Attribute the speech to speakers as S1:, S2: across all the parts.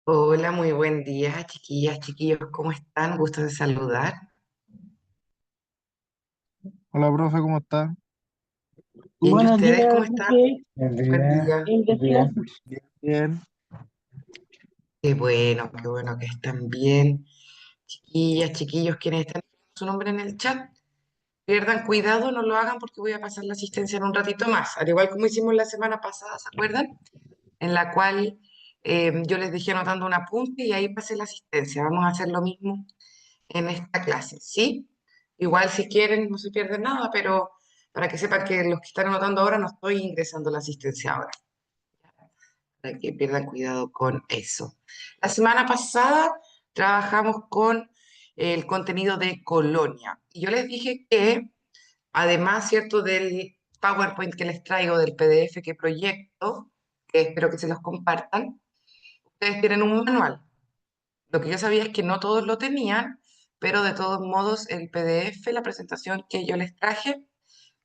S1: Hola, muy buen día, chiquillas, chiquillos, ¿cómo están? Gusto de saludar.
S2: Hola, profe, ¿cómo está?
S1: Bien, ¿y
S3: Buenos
S1: ustedes
S3: días,
S1: cómo están?
S3: profe.
S2: Buen
S1: Buen
S2: día,
S1: día.
S3: Investiga.
S2: bien, bien, bien.
S1: Qué bueno que están bien. Chiquillas, chiquillos, quienes están con su nombre en el chat, pierdan cuidado, no lo hagan porque voy a pasar la asistencia en un ratito más, al igual como hicimos la semana pasada, ¿se acuerdan? En la cual yo les dejé anotando un apunte y ahí pasé la asistencia. Vamos a hacer lo mismo en esta clase, ¿sí? Igual si quieren no se pierden nada, pero para que sepan que los que están anotando ahora no estoy ingresando la asistencia ahora, para que pierdan cuidado con eso. La semana pasada trabajamos con el contenido de Colonia y yo les dije que además, ¿cierto? Del PowerPoint que les traigo, del PDF que proyecto, que espero que se los compartan, ustedes tienen un manual. Lo que yo sabía es que no todos lo tenían, pero de todos modos el PDF, la presentación que yo les traje,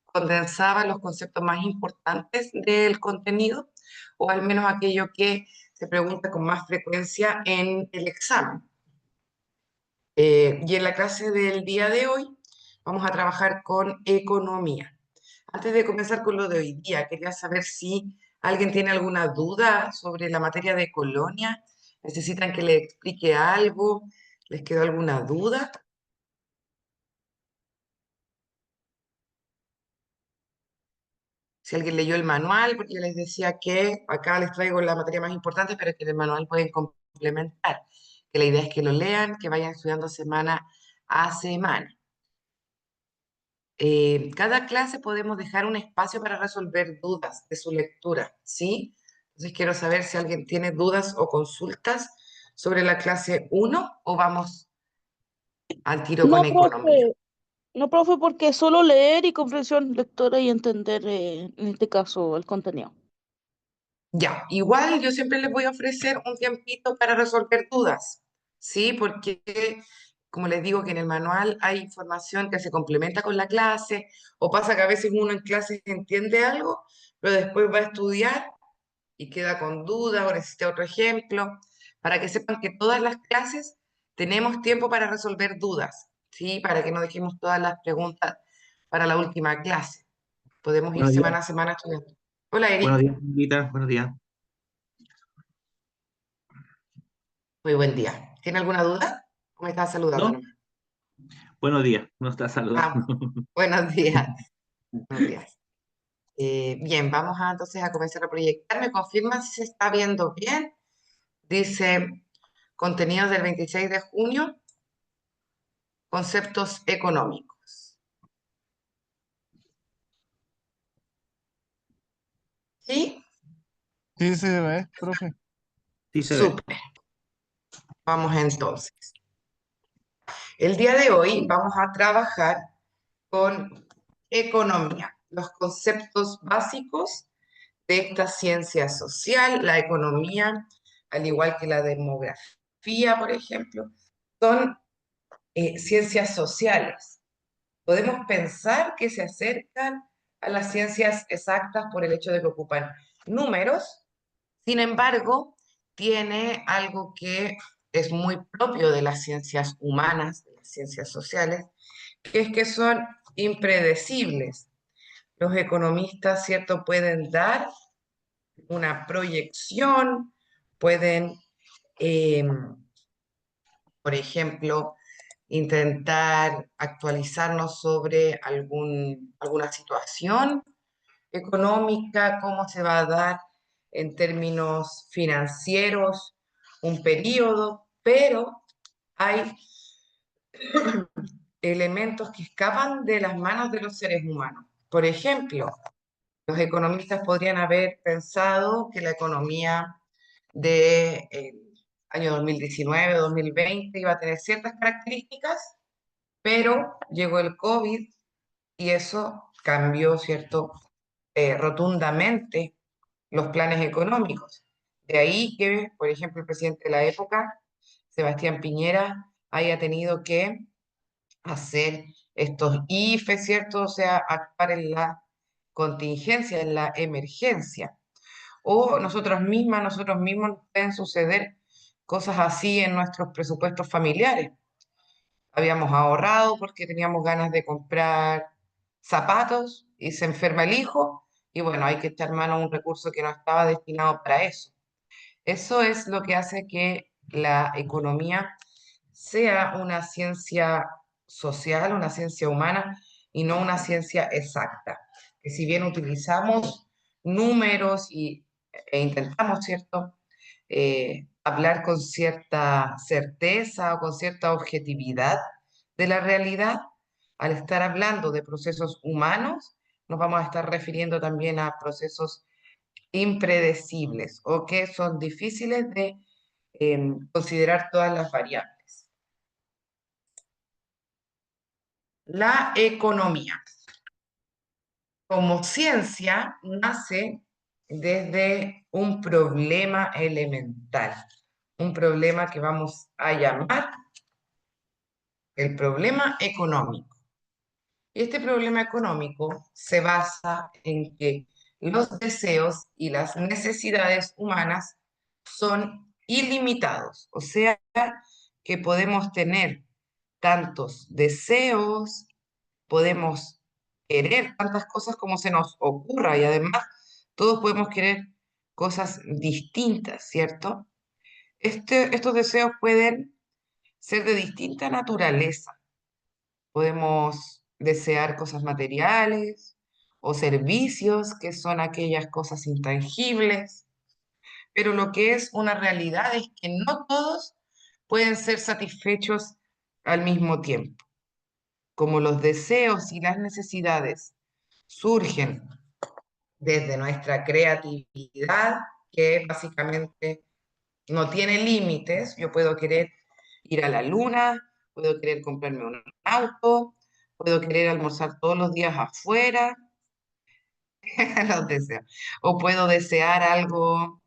S1: condensaba los conceptos más importantes del contenido, o al menos aquello que se pregunta con más frecuencia en el examen. Y en la clase del día de hoy vamos a trabajar con economía. Antes de comenzar con lo de hoy día, quería saber si alguien tiene alguna duda sobre la materia de colonia, necesitan que le explique algo, les quedó alguna duda. Si alguien leyó el manual, porque yo les decía que acá les traigo la materia más importante, pero que en el manual pueden complementar. Que la idea es que lo lean, que vayan estudiando semana a semana. Cada clase podemos dejar un espacio para resolver dudas de su lectura, ¿sí? Entonces quiero saber si alguien tiene dudas o consultas sobre la clase uno o vamos al tiro con
S3: No,
S1: economía.
S3: profe, no, profe, porque solo leer y comprensión lectora y entender, en este caso, el contenido.
S1: Ya, igual yo siempre les voy a ofrecer un tiempito para resolver dudas, ¿sí? Porque, como les digo, que en el manual hay información que se complementa con la clase, o pasa que a veces uno en clase entiende algo, pero después va a estudiar y queda con duda o necesita otro ejemplo, para que sepan que todas las clases tenemos tiempo para resolver dudas, ¿sí? Para que no dejemos todas las preguntas para la última clase. Podemos ir
S4: Buenos días,
S1: semana a semana estudiando. Hola,
S4: buenos
S1: Eric.
S4: días, Lita, buenos días.
S1: Muy buen día. ¿Tiene alguna duda? ¿O me estás saludando
S4: ¿No?
S1: nomás?
S4: Buenos días, nos está saludando.
S1: Ah, buenos días. Buenos días. Bien, vamos a, entonces a comenzar a proyectar. ¿Me confirman si se está viendo bien? Dice contenidos del 26 de junio, conceptos económicos. ¿Sí?
S2: Sí, se ve, profe.
S4: Sí se ve.
S1: Súper. Vamos entonces. El día de hoy vamos a trabajar con economía, los conceptos básicos de esta ciencia social. La economía, al igual que la demografía, por ejemplo, son ciencias sociales. Podemos pensar que se acercan a las ciencias exactas por el hecho de que ocupan números. Sin embargo, tiene algo que es muy propio de las ciencias humanas, de las ciencias sociales, que es que son impredecibles. Los economistas, ¿cierto?, pueden dar una proyección, pueden, eh, por ejemplo, intentar actualizarnos sobre alguna situación económica, cómo se va a dar en términos financieros un periodo, pero hay elementos que escapan de las manos de los seres humanos. Por ejemplo, los economistas podrían haber pensado que la economía del año 2019 o 2020 iba a tener ciertas características, pero llegó el COVID y eso cambió, ¿cierto? Rotundamente los planes económicos. De ahí que, por ejemplo, el presidente de la época, Sebastián Piñera, haya tenido que hacer estos IFE, ¿cierto? O sea, actuar en la contingencia, en la emergencia. O nosotros mismos nos pueden suceder cosas así en nuestros presupuestos familiares. Habíamos ahorrado porque teníamos ganas de comprar zapatos y se enferma el hijo y bueno, hay que echar mano a un recurso que no estaba destinado para eso. Eso es lo que hace que la economía sea una ciencia social, una ciencia humana y no una ciencia exacta. Que si bien utilizamos números e intentamos, ¿cierto? Hablar con cierta certeza o con cierta objetividad de la realidad, al estar hablando de procesos humanos, nos vamos a estar refiriendo también a procesos impredecibles o que son difíciles de considerar todas las variables. La economía como ciencia nace desde un problema elemental, un problema que vamos a llamar el problema económico. Y este problema económico se basa en que los deseos y las necesidades humanas son ilimitados, o sea, que podemos tener tantos deseos, podemos querer tantas cosas como se nos ocurra y además todos podemos querer cosas distintas, ¿cierto? Estos deseos pueden ser de distinta naturaleza. Podemos desear cosas materiales o servicios, que son aquellas cosas intangibles, pero lo que es una realidad es que no todos pueden ser satisfechos al mismo tiempo. Como los deseos y las necesidades surgen desde nuestra creatividad, que básicamente no tiene límites, yo puedo querer ir a la luna, puedo querer comprarme un auto, puedo querer almorzar todos los días afuera, los deseos, o puedo desear algo,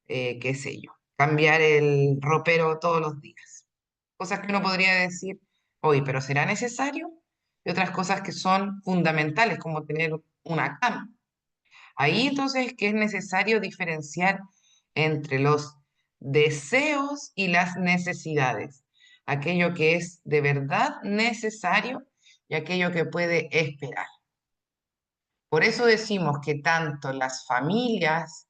S1: qué sé yo, cambiar el ropero todos los días. Cosas que uno podría decir, oye, pero ¿será necesario? Y otras cosas que son fundamentales, como tener una cama. Ahí entonces es que es necesario diferenciar entre los deseos y las necesidades. Aquello que es de verdad necesario y aquello que puede esperar. Por eso decimos que tanto las familias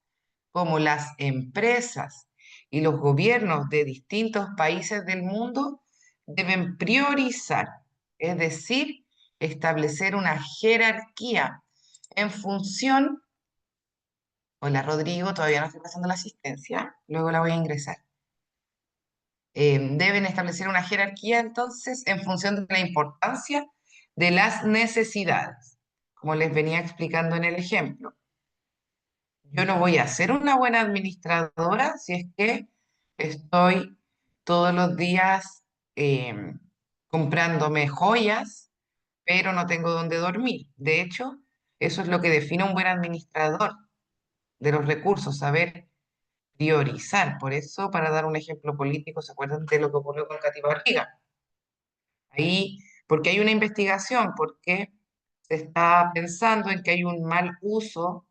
S1: como las empresas y los gobiernos de distintos países del mundo deben priorizar, es decir, establecer una jerarquía en función. Hola Rodrigo, todavía no estoy pasando la asistencia, luego la voy a ingresar. Deben establecer una jerarquía entonces en función de la importancia de las necesidades, como les venía explicando en el ejemplo. Yo no voy a ser una buena administradora si es que estoy todos los días comprándome joyas, pero no tengo dónde dormir. De hecho, eso es lo que define un buen administrador de los recursos, saber priorizar. Por eso, para dar un ejemplo político, ¿se acuerdan de lo que ocurrió con Katy Barriga? Ahí, porque hay una investigación, porque se está pensando en que hay un mal uso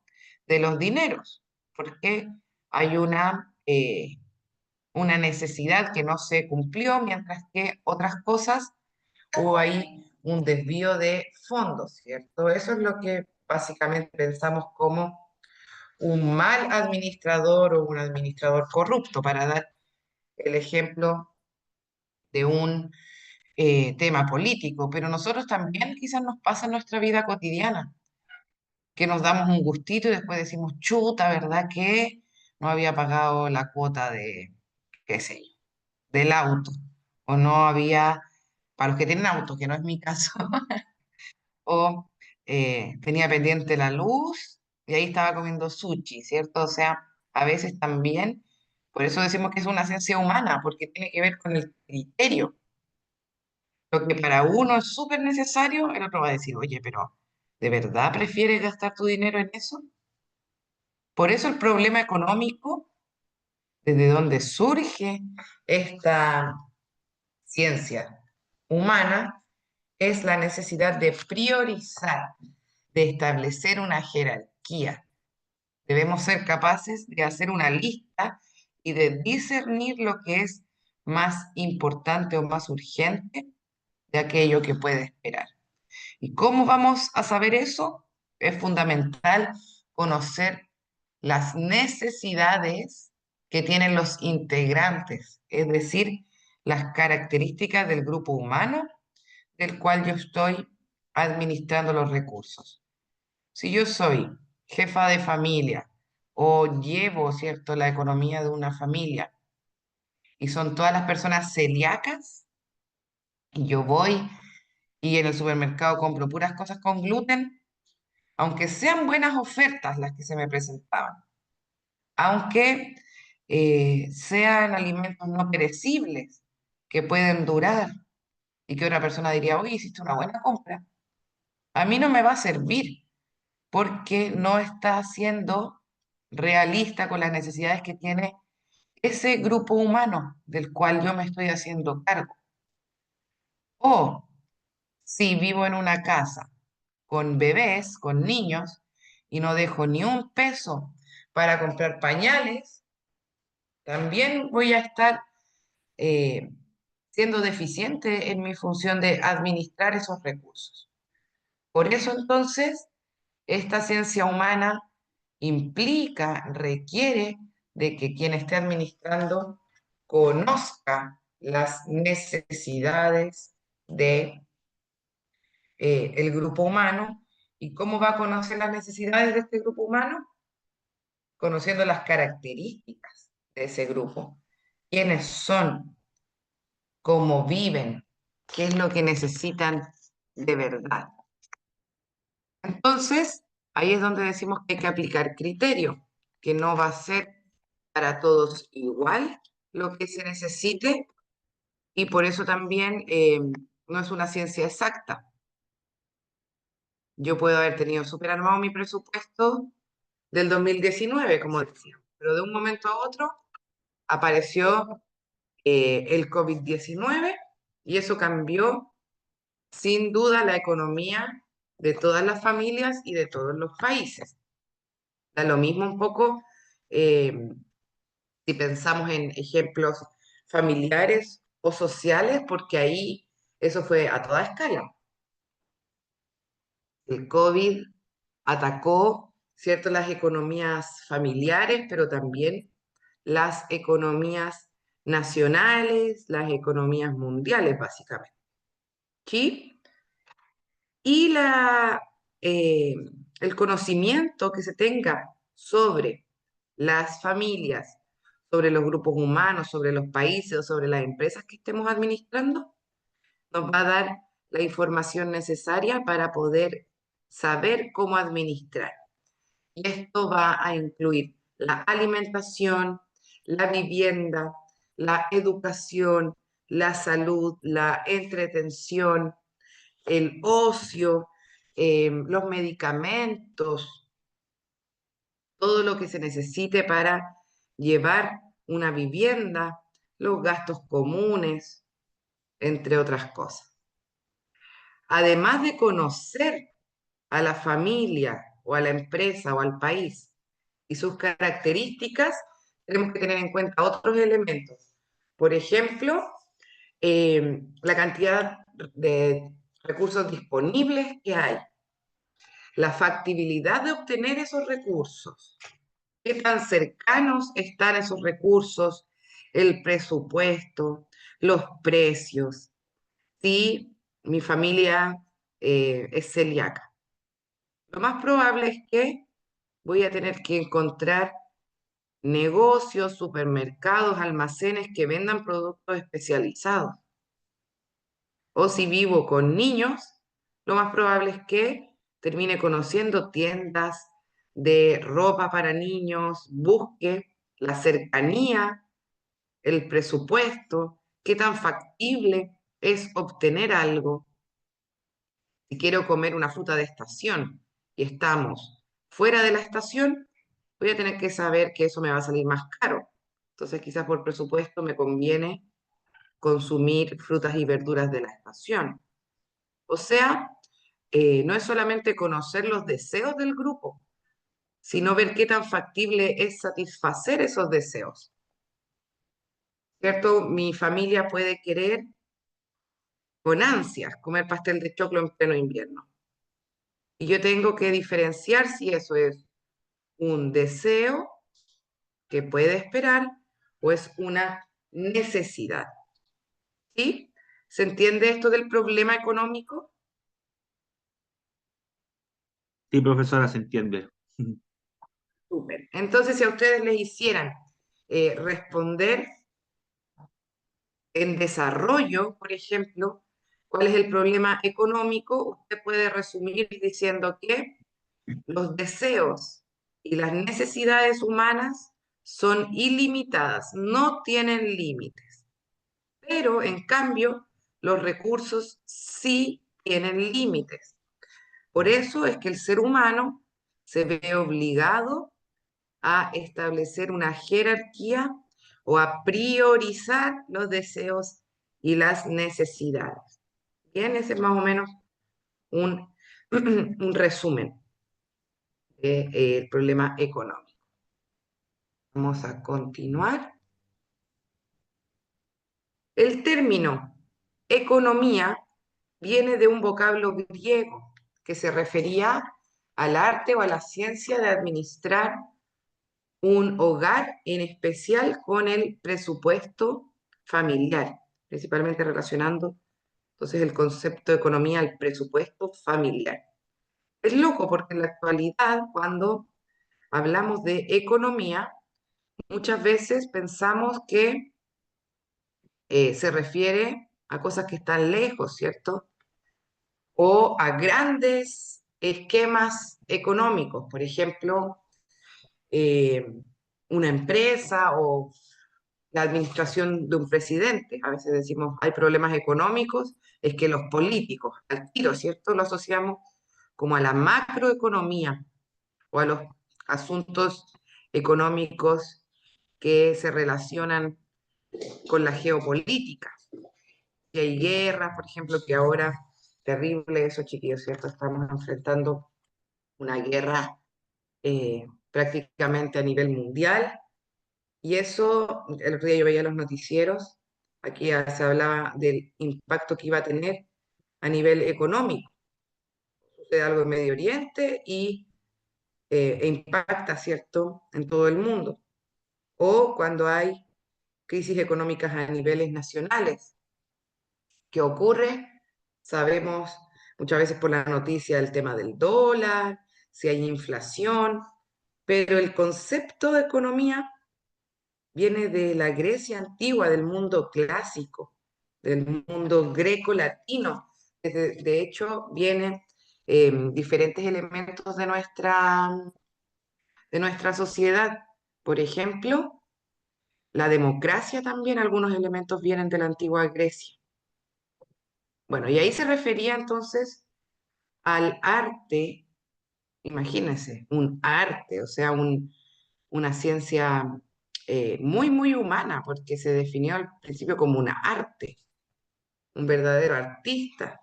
S1: de los dineros, porque hay una necesidad que no se cumplió, mientras que otras cosas hubo ahí un desvío de fondos, ¿cierto? Eso es lo que básicamente pensamos como un mal administrador o un administrador corrupto, para dar el ejemplo de un tema político, pero nosotros también quizás nos pasa en nuestra vida cotidiana, que nos damos un gustito y después decimos, chuta, ¿verdad que no había pagado la cuota de, qué sé yo, del auto? O no había, para los que tienen auto, que no es mi caso, o tenía pendiente la luz y ahí estaba comiendo sushi, ¿cierto? O sea, a veces también, por eso decimos que es una ciencia humana, porque tiene que ver con el criterio. Lo que para uno es súper necesario, el otro va a decir, oye, pero ¿de verdad prefieres gastar tu dinero en eso? Por eso el problema económico, desde donde surge esta ciencia humana, es la necesidad de priorizar, de establecer una jerarquía. Debemos ser capaces de hacer una lista y de discernir lo que es más importante o más urgente de aquello que puede esperar. ¿Y cómo vamos a saber eso? Es fundamental conocer las necesidades que tienen los integrantes, es decir, las características del grupo humano del cual yo estoy administrando los recursos. Si yo soy jefa de familia o llevo, ¿cierto?, la economía de una familia y son todas las personas celíacas, y yo voy y en el supermercado compro puras cosas con gluten, aunque sean buenas ofertas las que se me presentaban, aunque sean alimentos no perecibles que pueden durar y que otra persona diría, oye, hiciste una buena compra, a mí no me va a servir porque no está siendo realista con las necesidades que tiene ese grupo humano del cual yo me estoy haciendo cargo. O si vivo en una casa con bebés, con niños, y no dejo ni un peso para comprar pañales, también voy a estar eh, siendo deficiente en mi función de administrar esos recursos. Por eso entonces, esta ciencia humana implica, requiere de que quien esté administrando conozca las necesidades de el grupo humano. ¿Y cómo va a conocer las necesidades de este grupo humano? Conociendo las características de ese grupo. ¿Quiénes son? ¿Cómo viven? ¿Qué es lo que necesitan de verdad? Entonces, ahí es donde decimos que hay que aplicar criterio, que no va a ser para todos igual lo que se necesite, y por eso también no es una ciencia exacta. Yo puedo haber tenido súper armado mi presupuesto del 2019, como decía, pero de un momento a otro apareció el COVID-19 y eso cambió sin duda la economía de todas las familias y de todos los países. Da lo mismo un poco eh, si pensamos en ejemplos familiares o sociales, porque ahí eso fue a toda escala. El COVID atacó, ¿cierto?, las economías familiares, pero también las economías nacionales, las economías mundiales, básicamente. ¿Sí? Y eh, el conocimiento que se tenga sobre las familias, sobre los grupos humanos, sobre los países o sobre las empresas que estemos administrando, nos va a dar la información necesaria para poder saber cómo administrar. Y esto va a incluir la alimentación, la vivienda, la educación, la salud, la entretención, el ocio, los medicamentos, todo lo que se necesite para llevar una vivienda, los gastos comunes, entre otras cosas. Además de conocer a la familia o a la empresa o al país y sus características, tenemos que tener en cuenta otros elementos. Por ejemplo, la cantidad de recursos disponibles que hay, la factibilidad de obtener esos recursos, qué tan cercanos están esos recursos, el presupuesto, los precios, si mi familia es celíaca. Lo más probable es que voy a tener que encontrar negocios, supermercados, almacenes que vendan productos especializados. O si vivo con niños, lo más probable es que termine conociendo tiendas de ropa para niños, busque la cercanía, el presupuesto, qué tan factible es obtener algo. Si quiero comer una fruta de estación y estamos fuera de la estación, voy a tener que saber que eso me va a salir más caro. Entonces quizás por presupuesto me conviene consumir frutas y verduras de la estación. O sea, no es solamente conocer los deseos del grupo, sino ver qué tan factible es satisfacer esos deseos. ¿cierto? Mi familia puede querer con ansias comer pastel de choclo en pleno invierno. Y yo tengo que diferenciar si eso es un deseo que puede esperar o es una necesidad. ¿Sí? ¿Se entiende esto del problema económico?
S4: Sí, profesora, se entiende.
S1: Súper. Entonces, si a ustedes les hicieran responder en desarrollo, por ejemplo, cuál es el problema económico, usted puede resumir diciendo que los deseos y las necesidades humanas son ilimitadas, no tienen límites, pero en cambio los recursos sí tienen límites. Por eso es que el ser humano se ve obligado a establecer una jerarquía o a priorizar los deseos y las necesidades. Bien, ese es más o menos un, un resumen del problema económico. Vamos a continuar. El término economía viene de un vocablo griego que se refería al arte o a la ciencia de administrar un hogar, en especial con el presupuesto familiar, principalmente relacionando entonces el concepto de economía al presupuesto familiar. Es loco porque en la actualidad, cuando hablamos de economía, muchas veces pensamos que se refiere a cosas que están lejos, ¿cierto? O a grandes esquemas económicos, por ejemplo, eh, una empresa o la administración de un presidente. A veces decimos, hay problemas económicos, es que los políticos, al tiro, ¿cierto? Lo asociamos como a la macroeconomía o a los asuntos económicos que se relacionan con la geopolítica. Y hay guerras, por ejemplo, que ahora, terrible eso, chiquillos, ¿cierto? Estamos enfrentando una guerra prácticamente a nivel mundial. Y eso, el otro día yo veía los noticieros, aquí se hablaba del impacto que iba a tener a nivel económico. Sucede algo en Medio Oriente y impacta, ¿cierto?, en todo el mundo. O cuando hay crisis económicas a niveles nacionales. ¿Qué ocurre? Sabemos muchas veces por la noticia el tema del dólar, si hay inflación, pero el concepto de economía viene de la Grecia antigua, del mundo clásico, del mundo greco-latino. De hecho, vienen diferentes elementos de nuestra sociedad. Por ejemplo, la democracia también, algunos elementos vienen de la antigua Grecia. Bueno, y ahí se refería entonces al arte, imagínense, un arte, o sea, una ciencia muy, muy humana, porque se definió al principio como una arte, un verdadero artista,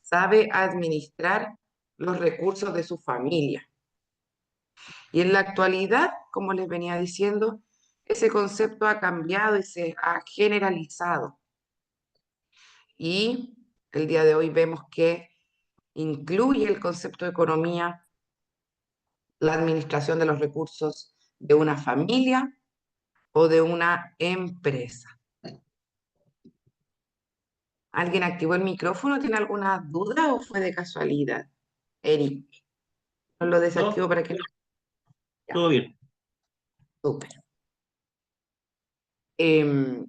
S1: sabe administrar los recursos de su familia. Y en la actualidad, como les venía diciendo, ese concepto ha cambiado y se ha generalizado. Y el día de hoy vemos que incluye el concepto de economía la administración de los recursos de una familia o de una empresa. ¿Alguien activó el micrófono? ¿Tiene alguna duda o fue de casualidad? Eric, no lo desactivo
S4: No,
S1: para que no.
S4: todo bien.
S1: Súper. Em,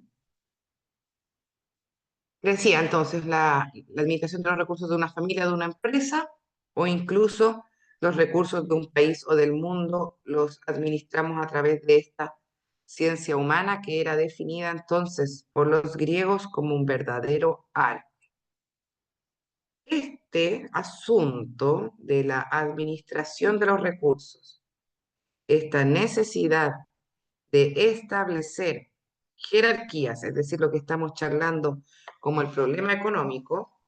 S1: Decía entonces la administración de los recursos de una familia, de una empresa, o incluso los recursos de un país o del mundo, los administramos a través de esta ciencia humana que era definida entonces por los griegos como un verdadero arte. Este asunto de la administración de los recursos, esta necesidad de establecer jerarquías, es decir, lo que estamos charlando como el problema económico,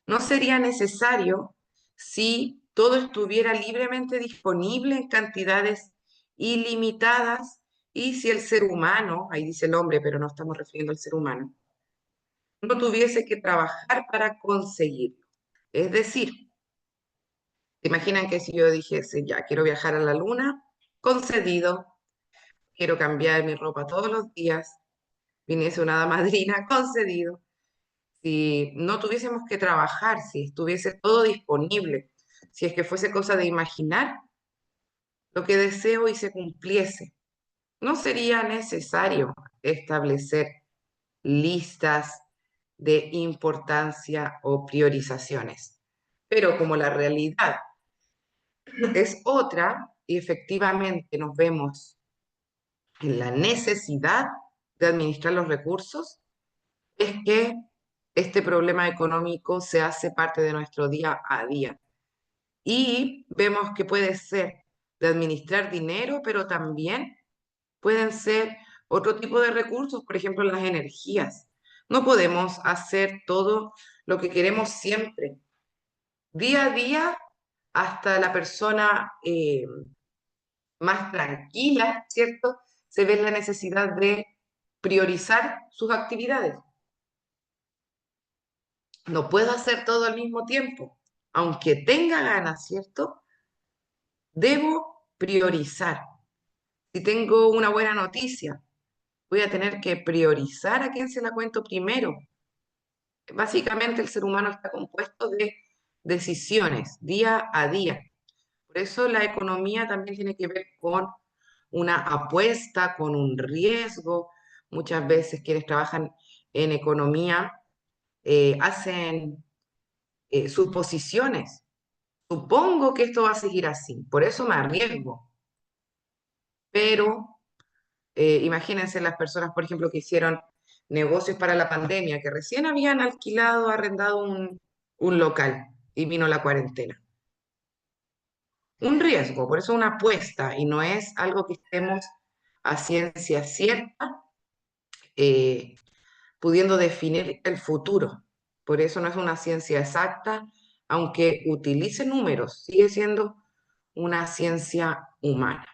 S1: no sería necesario si todo estuviera libremente disponible en cantidades ilimitadas Y si el ser humano, ahí dice el hombre, pero no estamos refiriendo al ser humano, no tuviese que trabajar para conseguirlo. Es decir, ¿se imaginan que si yo dijese, ya, quiero viajar a la luna? Concedido. Quiero cambiar mi ropa todos los días. Viniese una hada madrina, concedido. Si no tuviésemos que trabajar, si estuviese todo disponible, si es que fuese cosa de imaginar lo que deseo y se cumpliese, no sería necesario establecer listas de importancia o priorizaciones. Pero como la realidad es otra y efectivamente nos vemos en la necesidad de administrar los recursos, es que este problema económico se hace parte de nuestro día a día. Y vemos que puede ser de administrar dinero, pero también pueden ser otro tipo de recursos, por ejemplo, las energías. No podemos hacer todo lo que queremos siempre. Día a día, hasta la persona más tranquila, ¿cierto? Se ve la necesidad de priorizar sus actividades. No puedo hacer todo al mismo tiempo, aunque tenga ganas, ¿cierto? Debo priorizar. Si tengo una buena noticia, voy a tener que priorizar a quién se la cuento primero. Básicamente el ser humano está compuesto de decisiones día a día. Por eso la economía también tiene que ver con una apuesta, con un riesgo. Muchas veces quienes trabajan en economía hacen suposiciones. Supongo que esto va a seguir así, por eso me arriesgo. Pero imagínense las personas, por ejemplo, que hicieron negocios para la pandemia, que recién habían alquilado, arrendado un local y vino la cuarentena. Un riesgo, por eso una apuesta y no es algo que estemos a ciencia cierta eh, pudiendo definir el futuro. Por eso no es una ciencia exacta, aunque utilice números, sigue siendo una ciencia humana.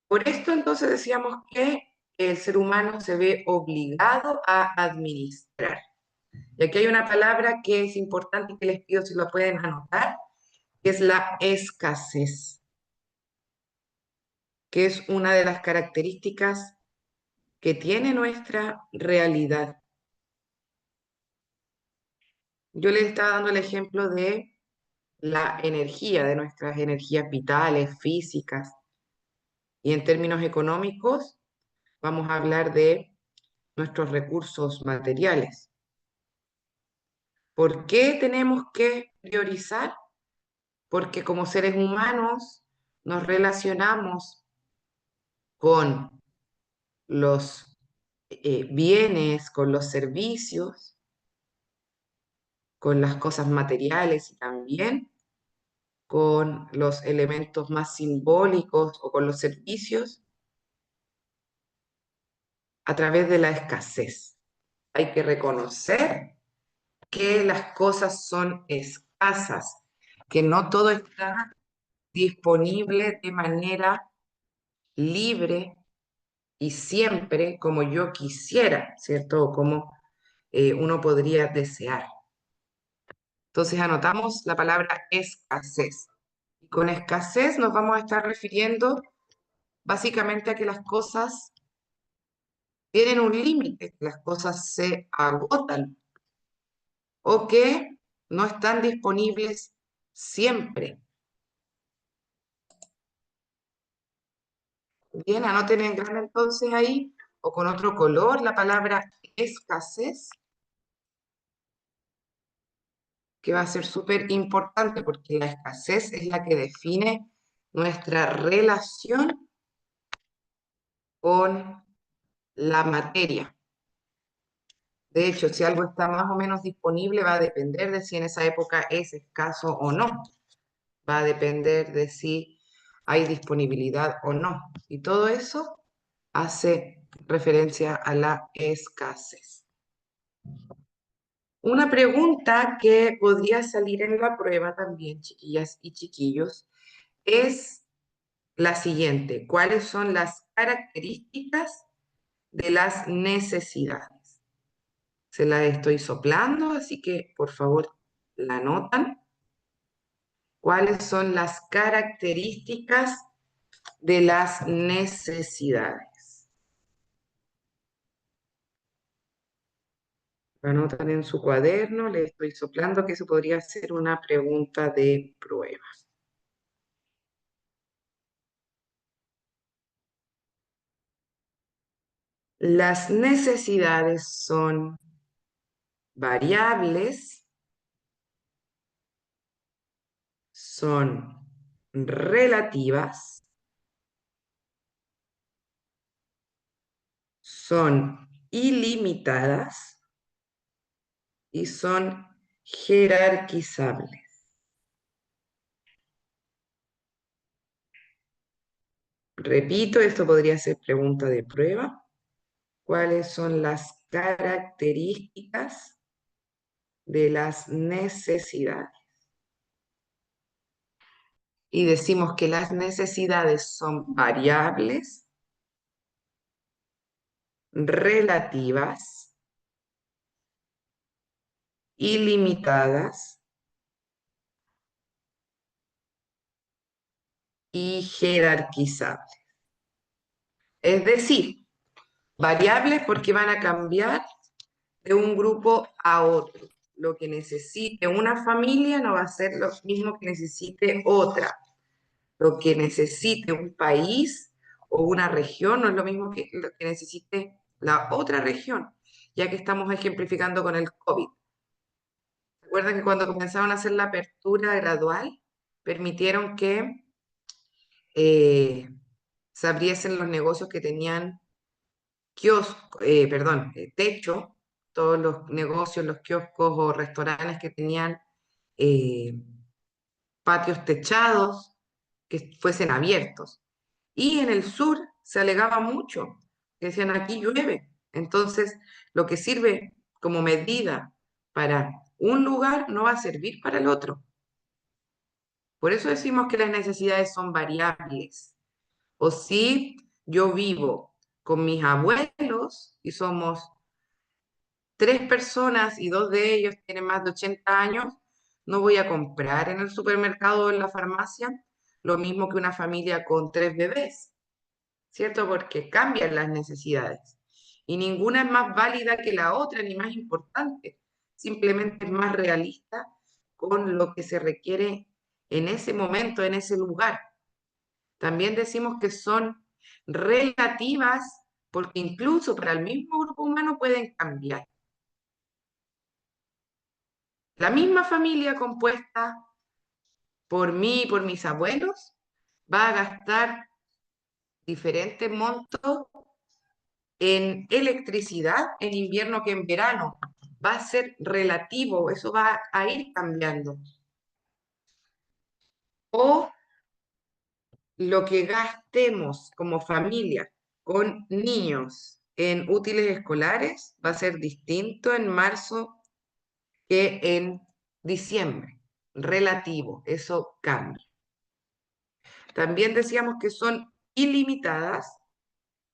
S1: Por esto entonces decíamos que el ser humano se ve obligado a administrar. Y aquí hay una palabra que es importante que les pido si lo pueden anotar, que es la escasez, que es una de las características que tiene nuestra realidad. Yo les estaba dando el ejemplo de la energía, de nuestras energías vitales, físicas, y en términos económicos vamos a hablar de nuestros recursos materiales. ¿Por qué tenemos que priorizar? Porque como seres humanos nos relacionamos con los bienes, con los servicios, con las cosas materiales y también con los elementos más simbólicos o con los servicios a través de la escasez. Hay que reconocer que las cosas son escasas, que no todo está disponible de manera libre y siempre como yo quisiera, ¿cierto? O como uno podría desear. Entonces anotamos la palabra escasez. Y con escasez nos vamos a estar refiriendo básicamente a que las cosas tienen un límite, que las cosas se agotan o que no están disponibles siempre. Bien, anoten en grande entonces ahí o con otro color la palabra escasez, que va a ser súper importante porque la escasez es la que define nuestra relación con la materia. De hecho, si algo está más o menos disponible, va a depender de si en esa época es escaso o no. Va a depender de si hay disponibilidad o no. Y todo eso hace referencia a la escasez. Una pregunta que podría salir en la prueba también, chiquillas y chiquillos, es la siguiente. ¿Cuáles son las características de las necesidades? Se las estoy soplando, así que por favor la anotan. ¿Cuáles son las características de las necesidades? Lo anotan en su cuaderno, le estoy soplando que eso podría ser una pregunta de prueba. Las necesidades son variables, son relativas, son ilimitadas y son jerarquizables. Repito, esto podría ser pregunta de prueba. ¿Cuáles son las características de las necesidades? Y decimos que las necesidades son variables, relativas, ilimitadas y jerarquizables. Es decir, variables porque van a cambiar de un grupo a otro. Lo que necesite una familia no va a ser lo mismo que necesite otra. Lo que necesite un país o una región no es lo mismo que lo que necesite la otra región, ya que estamos ejemplificando con el COVID. Recuerden que cuando comenzaron a hacer la apertura gradual, permitieron que se abriesen los negocios que tenían techo, todos los negocios, los kioscos o restaurantes que tenían eh, patios techados, que fuesen abiertos. Y en el sur se alegaba mucho, que decían aquí llueve. Entonces, lo que sirve como medida para un lugar no va a servir para el otro. Por eso decimos que las necesidades son variables. O si yo vivo con mis abuelos y somos 3 personas y 2 de ellos tienen más de 80 años, no voy a comprar en el supermercado o en la farmacia lo mismo que una familia con 3 bebés, ¿cierto? Porque cambian las necesidades. Y ninguna es más válida que la otra, ni más importante. Simplemente es más realista con lo que se requiere en ese momento, en ese lugar. También decimos que son relativas porque incluso para el mismo grupo humano pueden cambiar. La misma familia compuesta por mí y por mis abuelos va a gastar diferentes montos en electricidad en invierno que en verano. Va a ser relativo, eso va a ir cambiando. O lo que gastemos como familia con niños en útiles escolares va a ser distinto en marzo que en diciembre. Relativo, eso cambia. También decíamos que son ilimitadas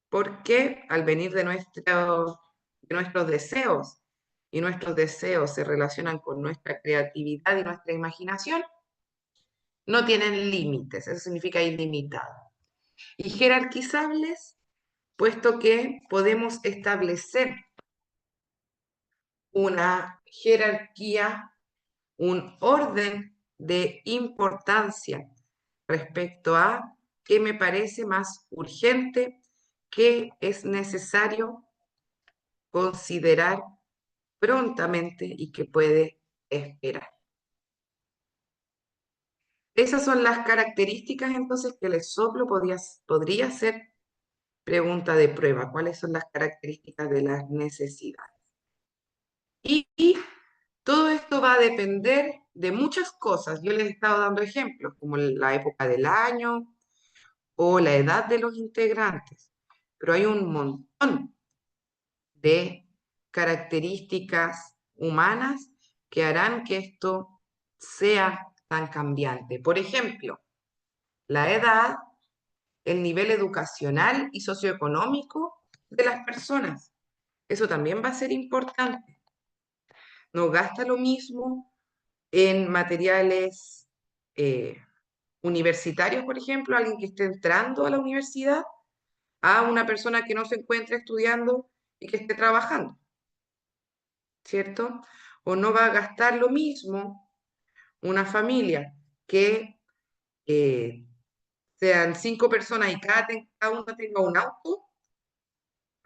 S1: porque al venir de nuestros deseos, y nuestros deseos se relacionan con nuestra creatividad y nuestra imaginación, no tienen límites, eso significa ilimitado. Y jerarquizables, puesto que podemos establecer una jerarquía, un orden de importancia respecto a qué me parece más urgente, qué es necesario considerar prontamente y que puede esperar. Esas son las características entonces que les soplo podría ser pregunta de prueba. ¿Cuáles son las características de las necesidades? Y todo esto va a depender de muchas cosas. Yo les he estado dando ejemplos, como la época del año o la edad de los integrantes, pero hay un montón de características humanas que harán que esto sea tan cambiante. Por ejemplo, la edad, el nivel educacional y socioeconómico de las personas. Eso también va a ser importante. No gasta lo mismo en materiales universitarios, por ejemplo, alguien que esté entrando a la universidad, a una persona que no se encuentre estudiando y que esté trabajando, ¿cierto? O no va a gastar lo mismo una familia que sean 5 personas y cada uno tenga un auto,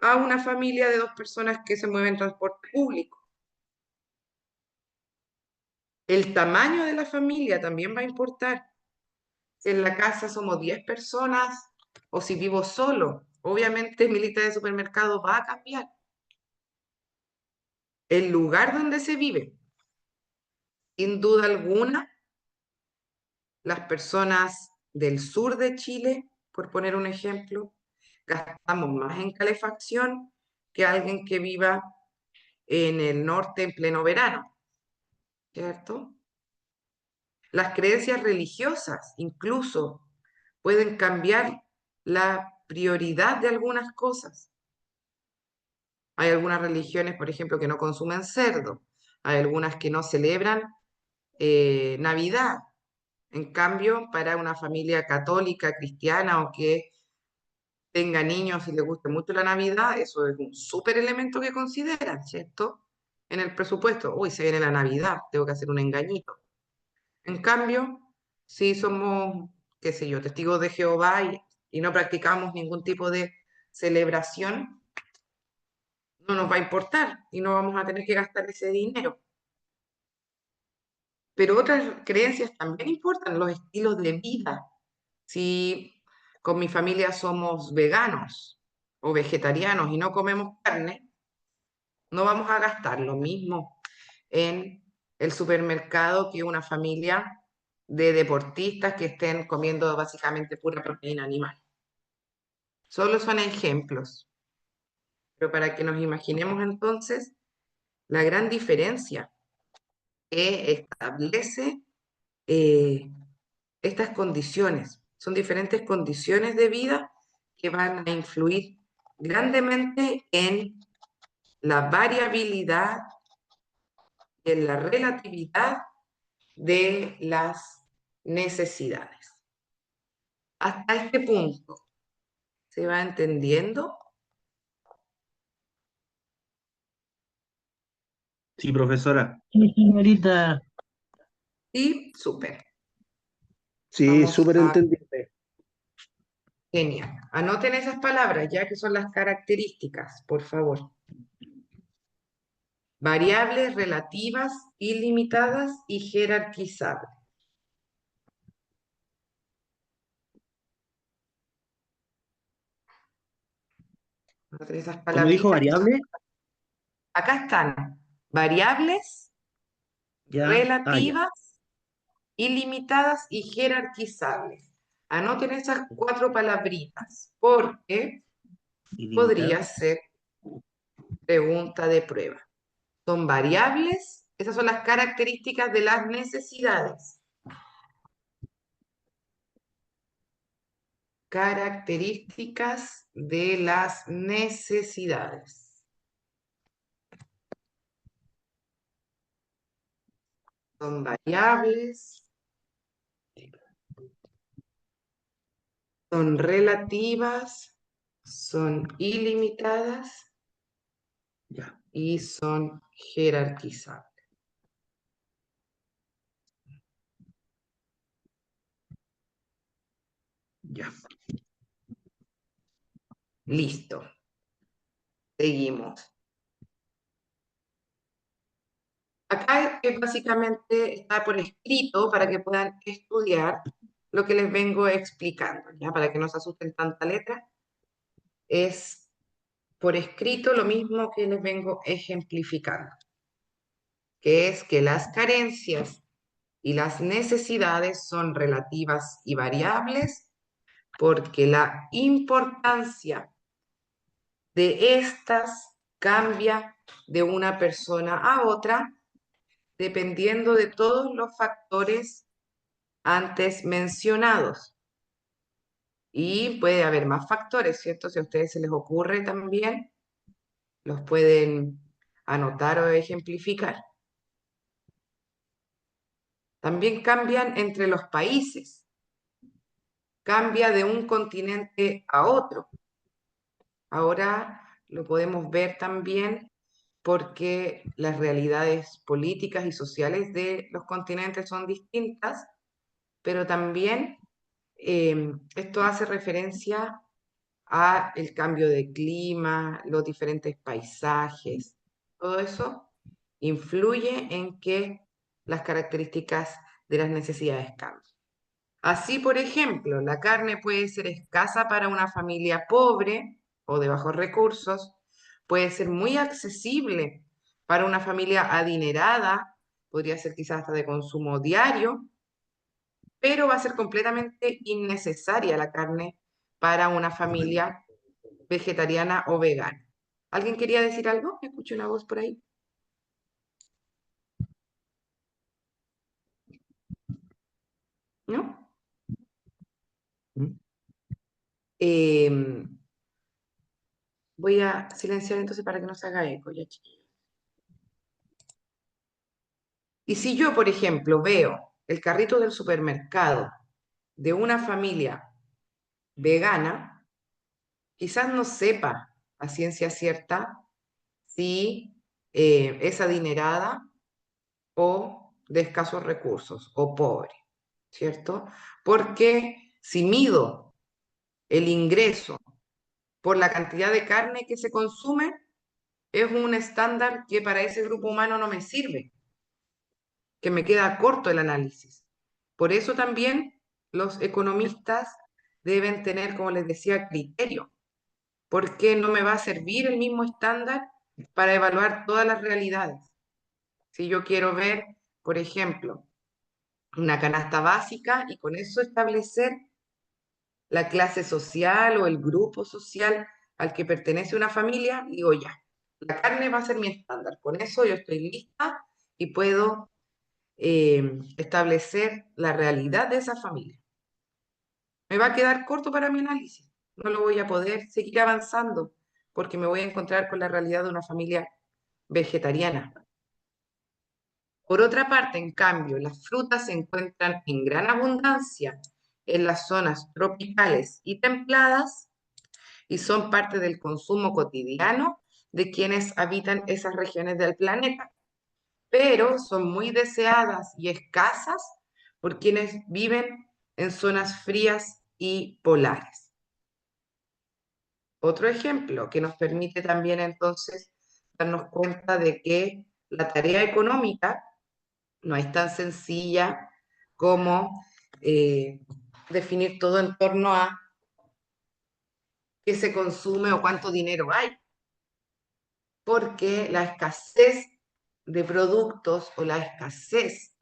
S1: a una familia de 2 personas que se mueven en transporte público. El tamaño de la familia también va a importar. Si en la casa somos 10 personas o si vivo solo, obviamente mi lista de supermercado va a cambiar. El lugar donde se vive, sin duda alguna, las personas del sur de Chile, por poner un ejemplo, gastamos más en calefacción que alguien que viva en el norte en pleno verano, ¿cierto? Las creencias religiosas incluso pueden cambiar la prioridad de algunas cosas. Hay algunas religiones, por ejemplo, que no consumen cerdo. Hay algunas que no celebran Navidad. En cambio, para una familia católica, cristiana o que tenga niños y le guste mucho la Navidad, eso es un súper elemento que consideran, ¿cierto? En el presupuesto, uy, se viene la Navidad, tengo que hacer un engañito. En cambio, si somos, qué sé yo, testigos de Jehová y no practicamos ningún tipo de celebración, no nos va a importar y no vamos a tener que gastar ese dinero. Pero otras creencias también importan, los estilos de vida. Si con mi familia somos veganos o vegetarianos y no comemos carne, no vamos a gastar lo mismo en el supermercado que una familia de deportistas que estén comiendo básicamente pura proteína animal. Solo son ejemplos, pero para que nos imaginemos entonces la gran diferencia que establece estas condiciones. Son diferentes condiciones de vida que van a influir grandemente en la variabilidad, en la relatividad de las necesidades. Hasta este punto, ¿se va entendiendo?
S4: Sí, profesora.
S5: Sí, señorita.
S1: Sí, súper.
S6: Sí,
S1: Vamos
S6: súper
S1: a...
S6: entendible.
S1: Genial. Anoten esas palabras, ya que son las características, por favor. Variables relativas, ilimitadas y jerarquizables. Anoten esas
S5: ¿Cómo dijo
S1: palabritas.
S5: variable?
S1: Acá están variables,
S5: Ya. Ya.
S1: relativas, ilimitadas y jerarquizables. Anoten esas 4 palabritas, porque podría
S5: Ilimitada.
S1: ser pregunta de prueba. Son variables, esas son las características de las necesidades. Características de las necesidades. Son variables, son relativas, son ilimitadas
S5: Ya.
S1: y son jerarquizables.
S5: Ya.
S1: Listo. Seguimos. Acá básicamente está por escrito para que puedan estudiar lo que les vengo explicando, ¿ya? Para que no se asusten tanta letra. Es por escrito lo mismo que les vengo ejemplificando, que es que las carencias y las necesidades son relativas y variables porque la importancia de estas cambia de una persona a otra, dependiendo de todos los factores antes mencionados. Y puede haber más factores, ¿cierto? Si a ustedes se les ocurre también, los pueden anotar o ejemplificar. También cambian entre los países. Cambia de un continente a otro. Ahora lo podemos ver también porque las realidades políticas y sociales de los continentes son distintas, pero también esto hace referencia a el cambio de clima, los diferentes paisajes, todo eso influye en que las características de las necesidades cambien. Así, por ejemplo, la carne puede ser escasa para una familia pobre o de bajos recursos, puede ser muy accesible para una familia adinerada, podría ser quizás hasta de consumo diario, pero va a ser completamente innecesaria la carne para una familia vegetariana o vegana. ¿Alguien quería decir algo? Escuché una voz por ahí. ¿No? Voy a silenciar entonces para que no se haga eco, ya chiquillos. Y si yo, por ejemplo, veo el carrito del supermercado de una familia vegana, quizás no sepa a ciencia cierta si es adinerada o de escasos recursos o pobre, ¿cierto? Porque si mido el ingreso por la cantidad de carne que se consume, es un estándar que para ese grupo humano no me sirve, que me queda corto el análisis. Por eso también los economistas deben tener, como les decía, criterio, porque no me va a servir el mismo estándar para evaluar todas las realidades. Si yo quiero ver, por ejemplo, una canasta básica y con eso establecer la clase social o el grupo social al que pertenece una familia, digo ya, la carne va a ser mi estándar. Con eso yo estoy lista y puedo establecer la realidad de esa familia. Me va a quedar corto para mi análisis. No lo voy a poder seguir avanzando porque me voy a encontrar con la realidad de una familia vegetariana. Por otra parte, en cambio, las frutas se encuentran en gran abundancia en las zonas tropicales y templadas y son parte del consumo cotidiano de quienes habitan esas regiones del planeta, pero son muy deseadas y escasas por quienes viven en zonas frías y polares. Otro ejemplo que nos permite también entonces darnos cuenta de que la tarea económica no es tan sencilla como definir todo en torno a qué se consume o cuánto dinero hay, porque la escasez de productos o la escasez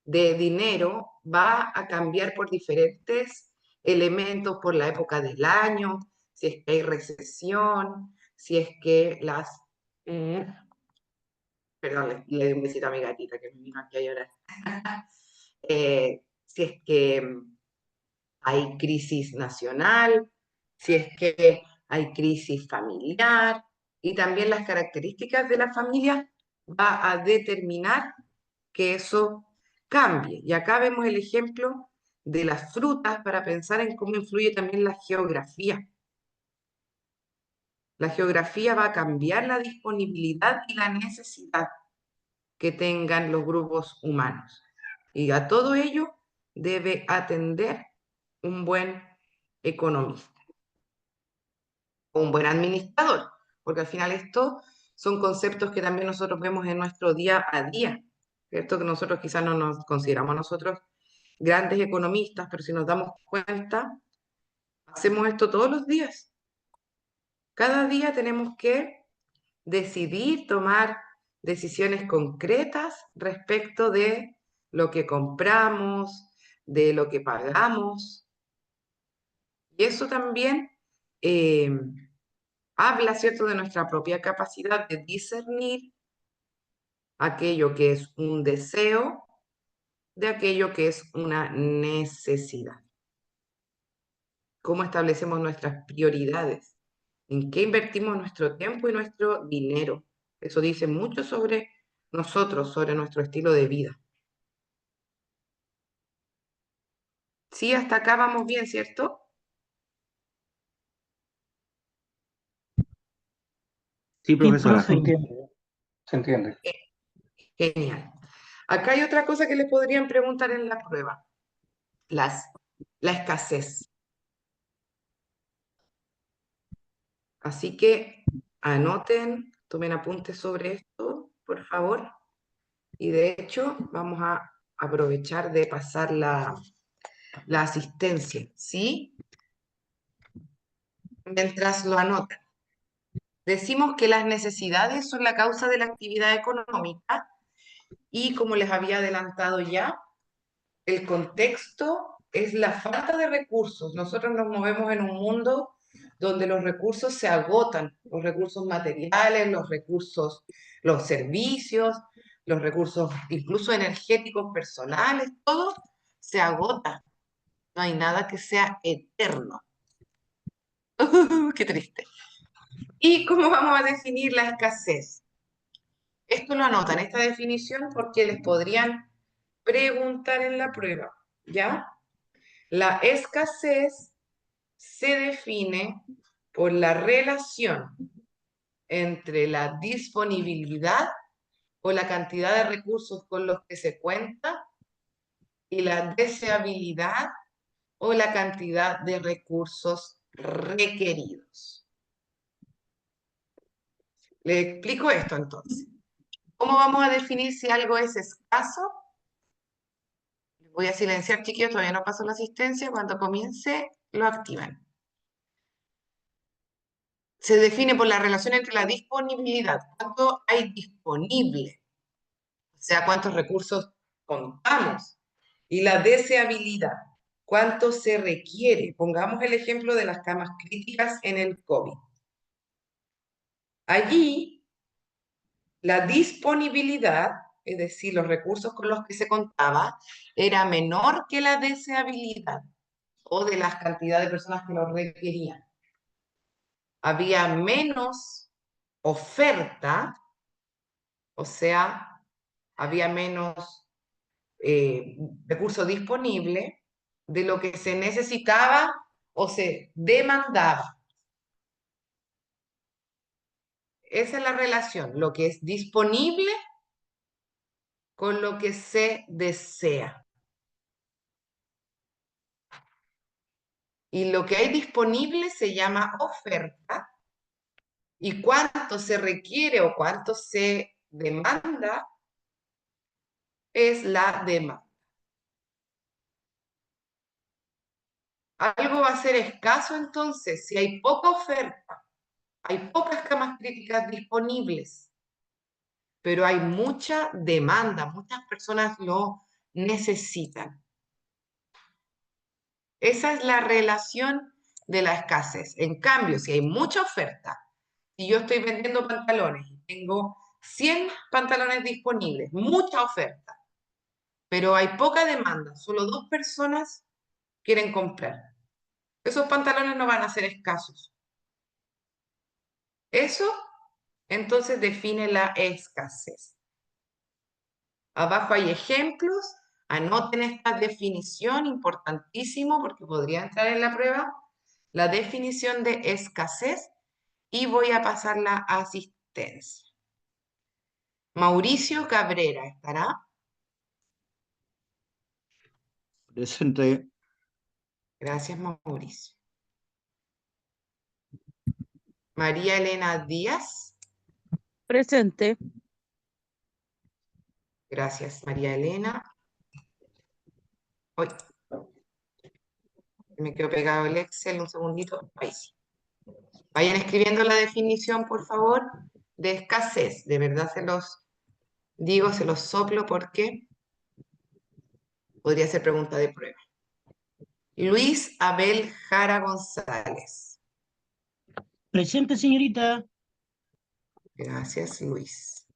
S1: de dinero va a cambiar por diferentes elementos, por la época del año, si es que hay recesión, si es que las... perdón, le doy un besito a mi gatita que me vino aquí a llorar. Si es que hay crisis nacional, si es que hay crisis familiar, y también las características de la familia va a determinar que eso cambie. Y acá vemos el ejemplo de las frutas para pensar en cómo influye también la geografía. La geografía va a cambiar la disponibilidad y la necesidad que tengan los grupos humanos. Y a todo ello debe atender un buen economista o un buen administrador, porque al final estos son conceptos que también nosotros vemos en nuestro día a día, ¿cierto? Que nosotros quizás no nos consideramos nosotros grandes economistas, pero si nos damos cuenta, hacemos esto todos los días. Cada día tenemos que decidir, tomar decisiones concretas respecto de lo que compramos, de lo que pagamos. Y eso también habla, ¿cierto?, de nuestra propia capacidad de discernir aquello que es un deseo de aquello que es una necesidad. ¿Cómo establecemos nuestras prioridades? ¿En qué invertimos nuestro tiempo y nuestro dinero? Eso dice mucho sobre nosotros, sobre nuestro estilo de vida. Sí, hasta acá vamos bien, ¿cierto?
S4: Sí,
S5: Sí,
S4: profesora.
S5: profe, se entiende.
S1: Genial. Acá hay otra cosa que les podrían preguntar en la prueba. La escasez. Así que anoten, tomen apuntes sobre esto, por favor. Y de hecho, vamos a aprovechar de pasar la asistencia, ¿sí? Mientras lo anotan. Decimos que las necesidades son la causa de la actividad económica y, como les había adelantado ya, el contexto es la falta de recursos. Nosotros nos movemos en un mundo donde los recursos se agotan, los recursos materiales, los recursos, los servicios, los recursos incluso energéticos personales, todo se agota. No hay nada que sea eterno. Qué triste. ¿Y cómo vamos a definir la escasez? Esto lo anotan, esta definición, porque les podrían preguntar en la prueba, ¿ya? La escasez se define por la relación entre la disponibilidad o la cantidad de recursos con los que se cuenta y la deseabilidad o la cantidad de recursos requeridos. Le explico esto entonces. ¿Cómo vamos a definir si algo es escaso? Voy a silenciar, chiquillos, todavía no paso la asistencia. Cuando comience, lo activan. Se define por la relación entre la disponibilidad, cuánto hay disponible, o sea, cuántos recursos contamos, y la deseabilidad, cuánto se requiere. Pongamos el ejemplo de las camas críticas en el COVID. Allí, la disponibilidad, es decir, los recursos con los que se contaba, era menor que la deseabilidad o de las cantidades de personas que lo requerían. Había menos oferta, o sea, había menos recurso disponible de lo que se necesitaba o se demandaba. Esa es la relación, lo que es disponible con lo que se desea. Y lo que hay disponible se llama oferta, y cuánto se requiere o cuánto se demanda es la demanda. Algo va a ser escaso entonces si hay poca oferta, hay pocas camas críticas disponibles, pero hay mucha demanda, muchas personas lo necesitan. Esa es la relación de la escasez. En cambio, si hay mucha oferta, si yo estoy vendiendo pantalones y tengo 100 pantalones disponibles, mucha oferta, pero hay poca demanda, solo 2 personas quieren comprar, esos pantalones no van a ser escasos. Eso entonces define la escasez. Abajo hay ejemplos, anoten esta definición, importantísimo porque podría entrar en la prueba, la definición de escasez, y voy a pasar la asistencia. Mauricio Cabrera, ¿estará?
S5: Presente.
S1: Gracias, Mauricio. María Elena Díaz.
S3: Presente.
S1: Gracias, María Elena. Hoy me quedó pegado el Excel, un segundito. Ahí sí. Vayan escribiendo la definición, por favor, de escasez. De verdad se los digo, se los soplo porque podría ser pregunta de prueba. Luis Abel Jara González.
S7: Presente, señorita.
S1: Gracias, Luis.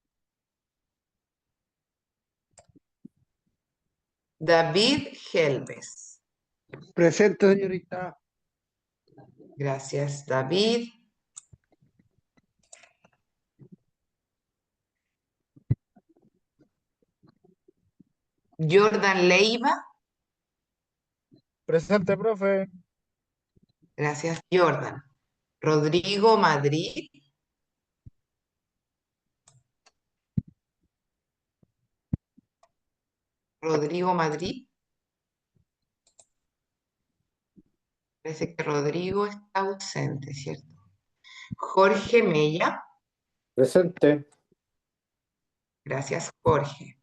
S1: David Helves.
S6: Presente, señorita.
S1: Gracias, David. Jordan Leiva.
S2: Presente, profe.
S1: Gracias, Jordan. Rodrigo Madrid. Rodrigo Madrid. Parece que Rodrigo está ausente, ¿cierto? Jorge Mella.
S5: Presente.
S1: Gracias, Jorge.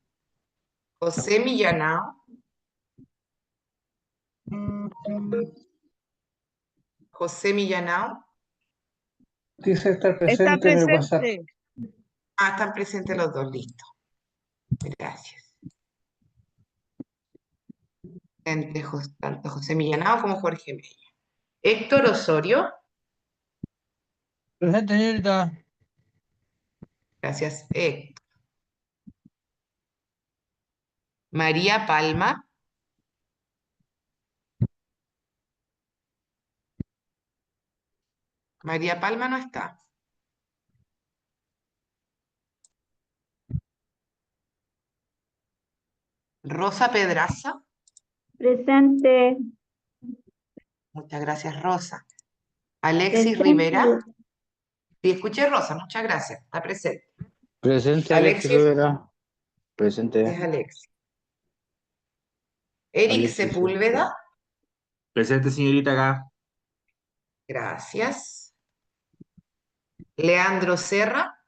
S1: José Millanao. José Millanao.
S6: Dice estar
S3: Está
S6: presente en el WhatsApp.
S3: presente.
S1: Ah, están presentes los dos, listo. Gracias. Tanto José Millanao como Jorge Mella. Héctor Osorio.
S7: Presente, señorita.
S1: Gracias, Héctor. María Palma. María Palma no está. Rosa Pedraza.
S8: Presente.
S1: Muchas gracias, Rosa. Alexis Rivera. Sí, escuché, Rosa, muchas gracias. Está presente.
S5: Presente,
S1: Alexis.
S5: Rivera. Presente.
S1: Es Alexis. Eric
S5: Alexis
S1: Sepúlveda.
S4: Presente, señorita, acá.
S1: Gracias. Leandro Serra.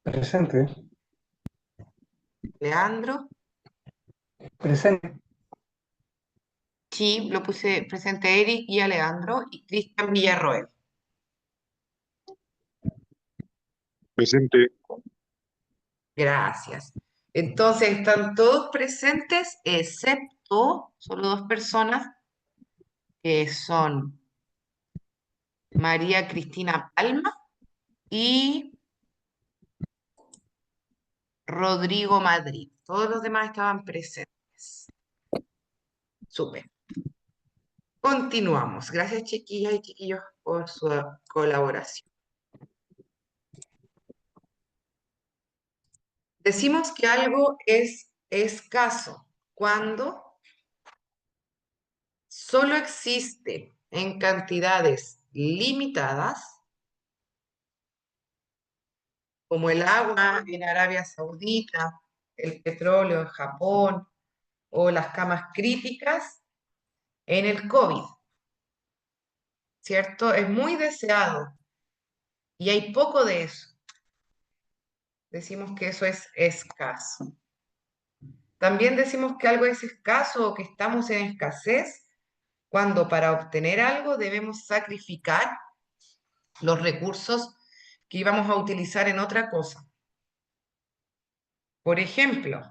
S6: Presente.
S1: Leandro.
S6: Presente.
S1: Sí, lo puse presente a Eric y a Leandro. Y Cristian Villarroel.
S9: Presente.
S1: Gracias. Entonces están todos presentes, excepto solo dos personas, que son María Cristina Palma y Rodrigo Madrid. Todos los demás estaban presentes. Súper. Continuamos. Gracias, chiquillas y chiquillos, por su colaboración. Decimos que algo es escaso cuando solo existe en cantidades limitadas, como el agua en Arabia Saudita, el petróleo en Japón o las camas críticas en el COVID, ¿cierto? Es muy deseado y hay poco de eso. Decimos que eso es escaso. También decimos que algo es escaso o que estamos en escasez cuando para obtener algo debemos sacrificar los recursos que íbamos a utilizar en otra cosa. Por ejemplo,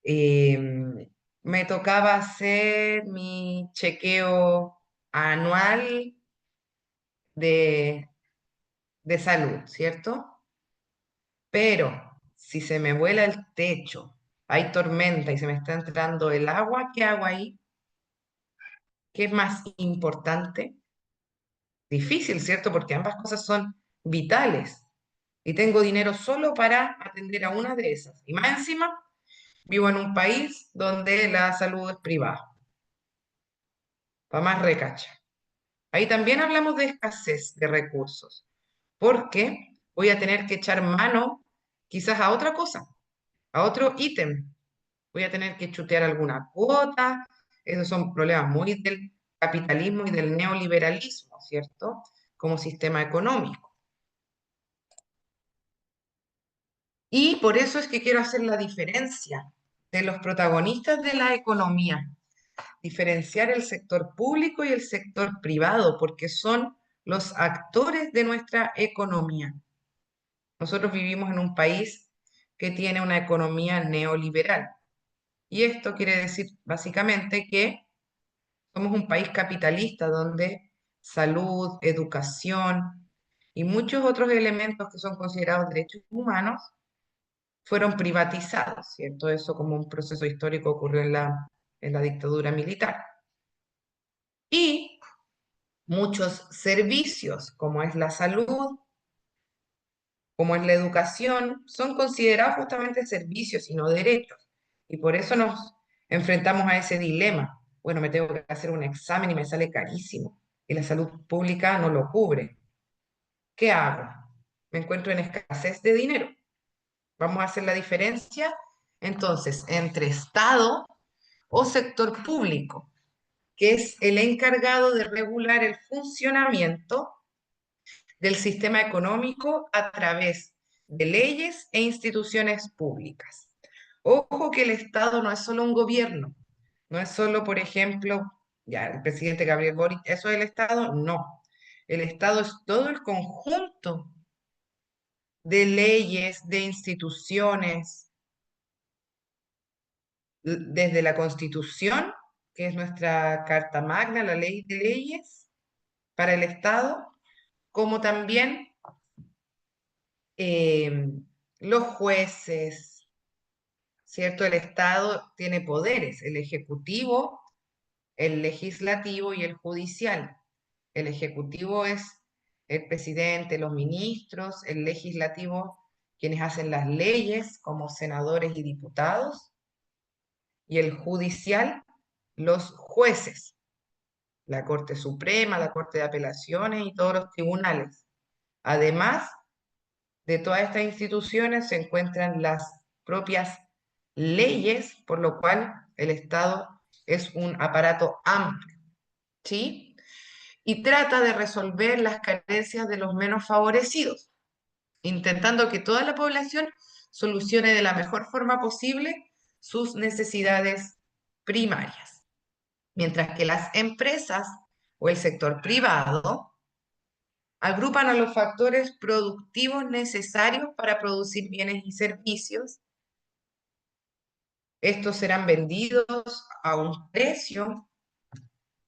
S1: me tocaba hacer mi chequeo anual de salud, ¿cierto? Pero si se me vuela el techo, hay tormenta y se me está entrando el agua, ¿qué hago ahí? ¿Qué es más importante? Difícil, ¿cierto? Porque ambas cosas son vitales. Y tengo dinero solo para atender a una de esas. Y más encima, vivo en un país donde la salud es privada. Para más recacha. Ahí también hablamos de escasez de recursos. Porque voy a tener que echar mano quizás a otra cosa, a otro ítem. Voy a tener que chutear alguna cuota. Esos son problemas muy del capitalismo y del neoliberalismo, ¿cierto? Como sistema económico. Y por eso es que quiero hacer la diferencia de los protagonistas de la economía, diferenciar el sector público y el sector privado, porque son los actores de nuestra economía. Nosotros vivimos en un país que tiene una economía neoliberal. Y esto quiere decir básicamente que somos un país capitalista donde salud, educación y muchos otros elementos que son considerados derechos humanos fueron privatizados, ¿cierto? Eso como un proceso histórico ocurrió en la dictadura militar. Y muchos servicios, como es la salud, como es la educación, son considerados justamente servicios y no derechos. Y por eso nos enfrentamos a ese dilema. Bueno, me tengo que hacer un examen y me sale carísimo, y la salud pública no lo cubre. ¿Qué hago? Me encuentro en escasez de dinero. Vamos a hacer la diferencia, entonces, entre Estado o sector público, que es el encargado de regular el funcionamiento del sistema económico a través de leyes e instituciones públicas. Ojo que el Estado no es solo un gobierno, no es solo, por ejemplo, ya el presidente Gabriel Boric, ¿eso es el Estado? No. El Estado es todo el conjunto de leyes, de instituciones, desde la Constitución, que es nuestra Carta Magna, la ley de leyes para el Estado, como también los jueces, ¿cierto? El Estado tiene poderes, el ejecutivo, el legislativo y el judicial. El ejecutivo es el presidente, los ministros, el legislativo, quienes hacen las leyes como senadores y diputados, y el judicial, los jueces, la Corte Suprema, la Corte de Apelaciones y todos los tribunales. Además de todas estas instituciones se encuentran las propias leyes, por lo cual el Estado es un aparato amplio, ¿sí? Y trata de resolver las carencias de los menos favorecidos, intentando que toda la población solucione de la mejor forma posible sus necesidades primarias. Mientras que las empresas o el sector privado agrupan a los factores productivos necesarios para producir bienes y servicios. Estos serán vendidos a un precio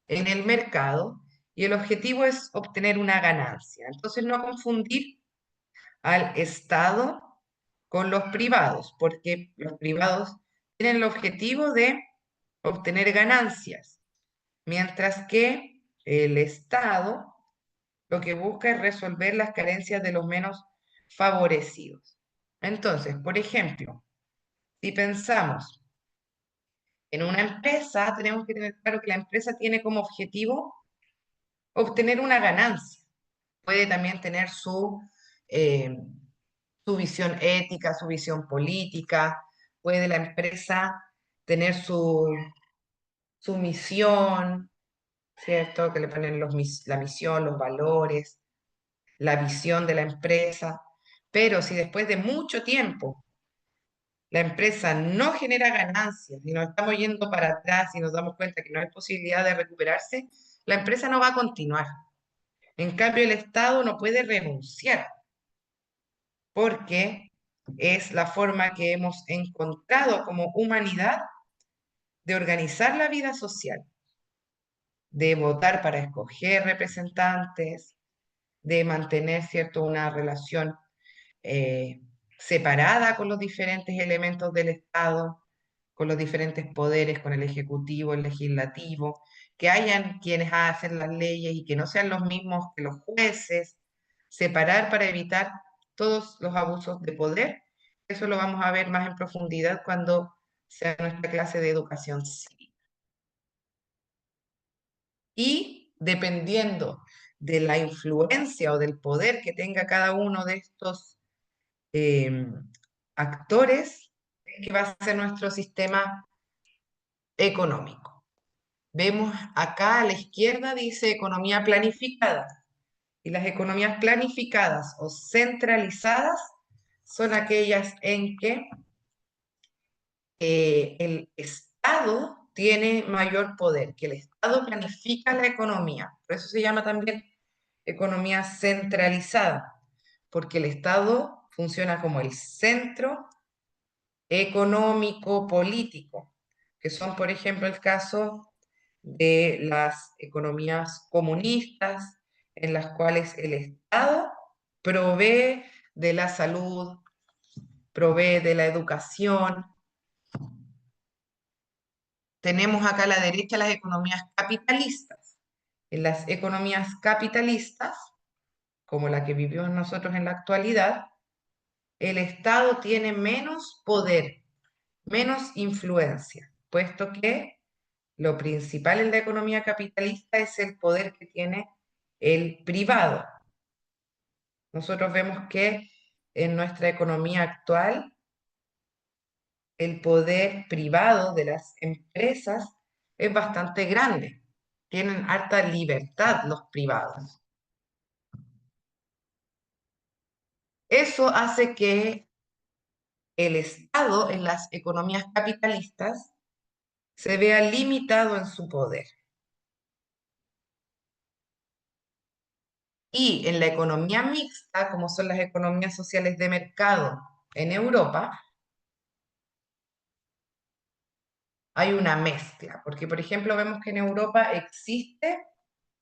S1: en el mercado y el objetivo es obtener una ganancia. Entonces, no confundir al Estado con los privados, porque los privados tienen el objetivo de obtener ganancias, mientras que el Estado lo que busca es resolver las carencias de los menos favorecidos. Entonces, por ejemplo, si pensamos en una empresa, tenemos que tener claro que la empresa tiene como objetivo obtener una ganancia. Puede también tener su visión ética, su visión política, puede la empresa tener su misión, ¿cierto? Que le ponen la misión, los valores, la visión de la empresa, pero si después de mucho tiempo la empresa no genera ganancias y nos estamos yendo para atrás y nos damos cuenta que no hay posibilidad de recuperarse, la empresa no va a continuar. En cambio, el Estado no puede renunciar porque es la forma que hemos encontrado como humanidad de organizar la vida social, de votar para escoger representantes, de mantener, ¿cierto?, una relación separada con los diferentes elementos del Estado, con los diferentes poderes, con el ejecutivo, el legislativo, que hayan quienes hacen las leyes y que no sean los mismos que los jueces, separar para evitar todos los abusos de poder. Eso lo vamos a ver más en profundidad cuando sea nuestra clase de educación cívica. Y dependiendo de la influencia o del poder que tenga cada uno de estos actores, que va a ser nuestro sistema económico. Vemos acá a la izquierda dice economía planificada, y las economías planificadas o centralizadas son aquellas en que el Estado tiene mayor poder, que el Estado planifica la economía. Por eso se llama también economía centralizada, porque el Estado funciona como el centro económico, político, que son, por ejemplo, el caso de las economías comunistas, en las cuales el Estado provee de la salud, provee de la educación. Tenemos acá a la derecha las economías capitalistas. En las economías capitalistas, como la que vivimos nosotros en la actualidad, el Estado tiene menos poder, menos influencia, puesto que lo principal en la economía capitalista es el poder que tiene el privado. Nosotros vemos que en nuestra economía actual, el poder privado de las empresas es bastante grande. Tienen harta libertad los privados. Eso hace que el Estado en las economías capitalistas se vea limitado en su poder. Y en la economía mixta, como son las economías sociales de mercado en Europa, hay una mezcla, porque por ejemplo vemos que en Europa existe,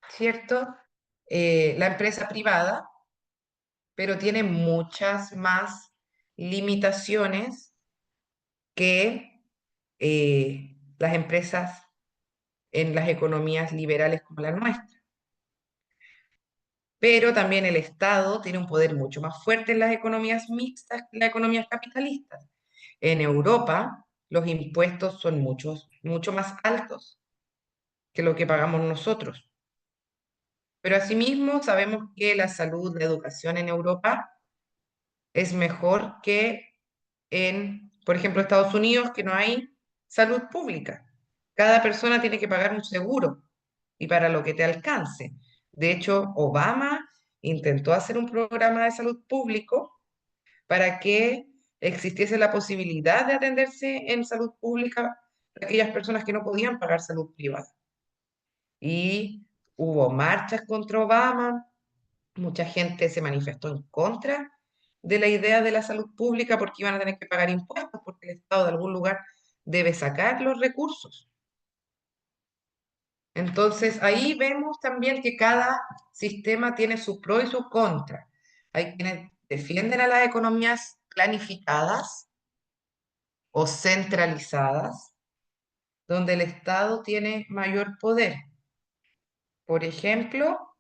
S1: ¿cierto? La empresa privada, pero tiene muchas más limitaciones que las empresas en las economías liberales como la nuestra. Pero también el Estado tiene un poder mucho más fuerte en las economías mixtas que en las economías capitalistas. En Europa, los impuestos son mucho más altos que lo que pagamos nosotros. Pero asimismo sabemos que la salud, la educación en Europa es mejor que en, por ejemplo, Estados Unidos, que no hay salud pública. Cada persona tiene que pagar un seguro y para lo que te alcance. De hecho, Obama intentó hacer un programa de salud público para que existiese la posibilidad de atenderse en salud pública para aquellas personas que no podían pagar salud privada. Y hubo marchas contra Obama, mucha gente se manifestó en contra de la idea de la salud pública porque iban a tener que pagar impuestos, porque el Estado de algún lugar debe sacar los recursos. Entonces, ahí vemos también que cada sistema tiene su pro y su contra. Hay quienes defienden a las economías planificadas o centralizadas, donde el Estado tiene mayor poder. Por ejemplo,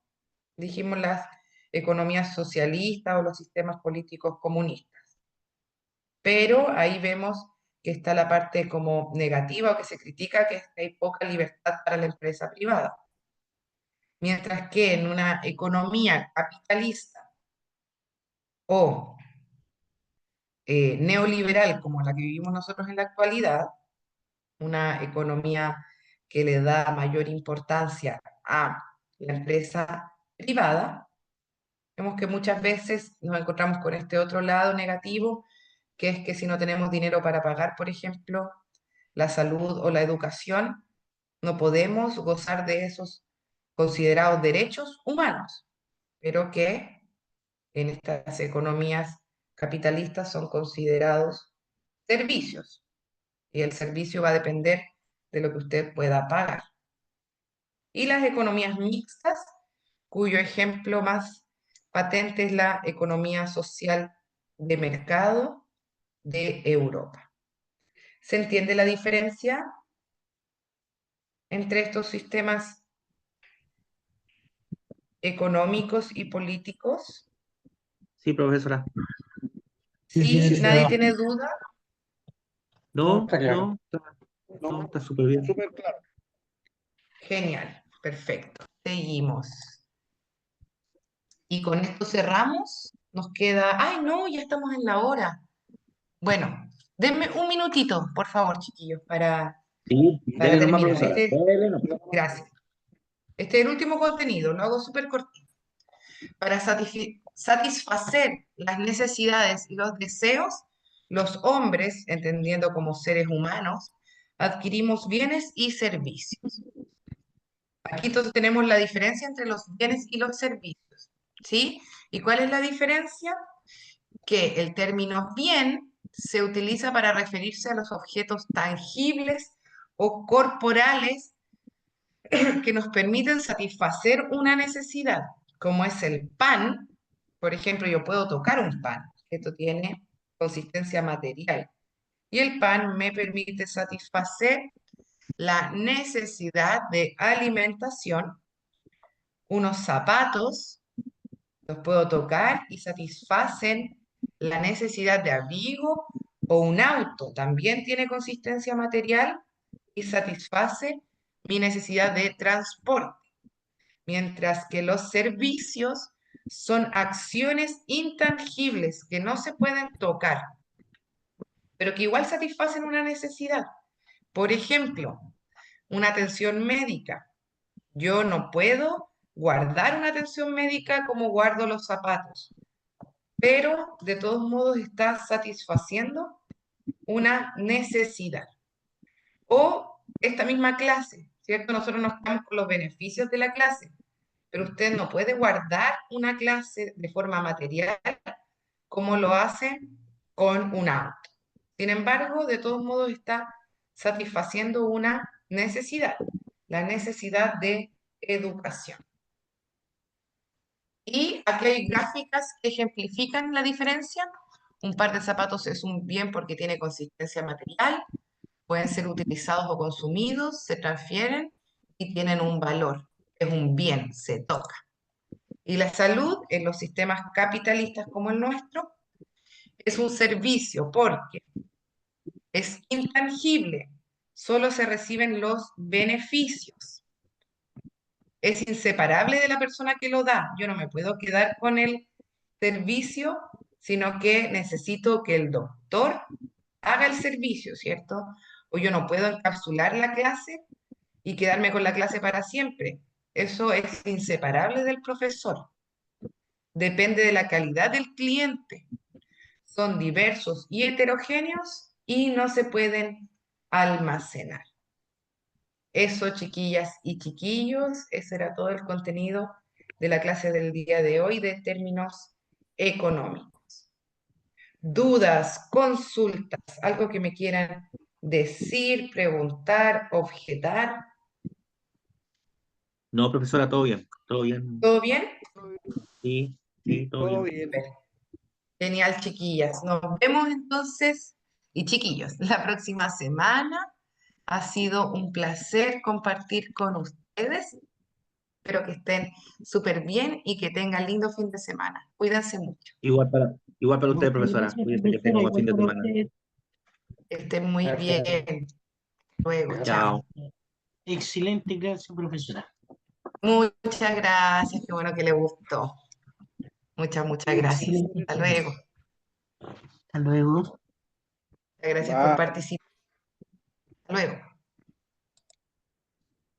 S1: dijimos las economías socialistas o los sistemas políticos comunistas. Pero ahí vemos que está la parte como negativa o que se critica, que es que hay poca libertad para la empresa privada. Mientras que en una economía capitalista o neoliberal como la que vivimos nosotros en la actualidad, una economía que le da mayor importancia a la empresa privada, vemos que muchas veces nos encontramos con este otro lado negativo, que es que si no tenemos dinero para pagar, por ejemplo, la salud o la educación, no podemos gozar de esos considerados derechos humanos, pero que en estas economías capitalistas son considerados servicios. Y el servicio va a depender de lo que usted pueda pagar. Y las economías mixtas, cuyo ejemplo más patente es la economía social de mercado de Europa. ¿Se entiende la diferencia entre estos sistemas económicos y políticos?
S4: Sí, profesora.
S1: ¿Sí?
S2: sí,
S1: ¿Nadie
S2: no.
S1: tiene duda?
S4: No,
S6: está claro.
S4: no, está súper bien.
S6: Súper claro.
S1: Genial, perfecto. Seguimos. Y con esto cerramos. Nos queda... ¡Ay, no! Ya estamos en la hora. Bueno, denme un minutito, por favor, chiquillos, para
S5: Sí, dele nomás,
S1: terminar.
S5: profesora. Dele nomás.
S1: Gracias. Este es el último contenido, lo hago súper cortito. Para satisfacer las necesidades y los deseos, los hombres, entendiendo como seres humanos, adquirimos bienes y servicios. Aquí entonces tenemos la diferencia entre los bienes y los servicios, ¿sí? ¿Y cuál es la diferencia? Que el término bien se utiliza para referirse a los objetos tangibles o corporales que nos permiten satisfacer una necesidad, como es el pan. Por ejemplo, yo puedo tocar un pan, esto tiene consistencia material, y el pan me permite satisfacer la necesidad de alimentación. Unos zapatos los puedo tocar y satisfacen la necesidad de abrigo, o un auto también tiene consistencia material y satisface mi necesidad de transporte, mientras que los servicios son acciones intangibles que no se pueden tocar, pero que igual satisfacen una necesidad. Por ejemplo, una atención médica. Yo no puedo guardar una atención médica como guardo los zapatos, pero de todos modos está satisfaciendo una necesidad. O esta misma clase, ¿cierto? Nosotros nos quedamos con los beneficios de la clase, pero usted no puede guardar una clase de forma material como lo hace con un auto. Sin embargo, de todos modos está satisfaciendo una necesidad, la necesidad de educación. Y aquí hay gráficas que ejemplifican la diferencia. Un par de zapatos es un bien porque tiene consistencia material, pueden ser utilizados o consumidos, se transfieren y tienen un valor. Es un bien, se toca. Y la salud en los sistemas capitalistas como el nuestro es un servicio porque es intangible, solo se reciben los beneficios. Es inseparable de la persona que lo da. Yo no me puedo quedar con el servicio, sino que necesito que el doctor haga el servicio, ¿cierto? O yo no puedo encapsular la clase y quedarme con la clase para siempre. Eso es inseparable del profesor. Depende de la calidad del cliente. Son diversos y heterogéneos y no se pueden almacenar. Eso, chiquillas y chiquillos, ese era todo el contenido de la clase del día de hoy de términos económicos. Dudas, consultas, algo que me quieran decir, preguntar, objetar.
S4: No, profesora, todo bien. Todo bien.
S1: ¿Todo bien?
S4: Sí, sí, todo
S6: Todo
S4: bien.
S6: bien.
S1: Genial, chiquillas. Nos vemos entonces, y chiquillos, la próxima semana. Ha sido un placer compartir con ustedes. Espero que estén súper bien y que tengan lindo fin de semana. Cuídense mucho.
S4: Igual para usted, profesora. Cuídese, que tenga un buen fin de semana.
S1: Que estén muy
S6: Gracias.
S1: bien. Luego, chao.
S4: Chao.
S7: Excelente, gracias, profesora.
S1: Muchas gracias. Qué bueno que le gustó. Muchas gracias.
S7: Excelente.
S1: Hasta luego.
S7: Hasta luego.
S1: Gracias
S6: Va.
S1: por participar. Hasta luego.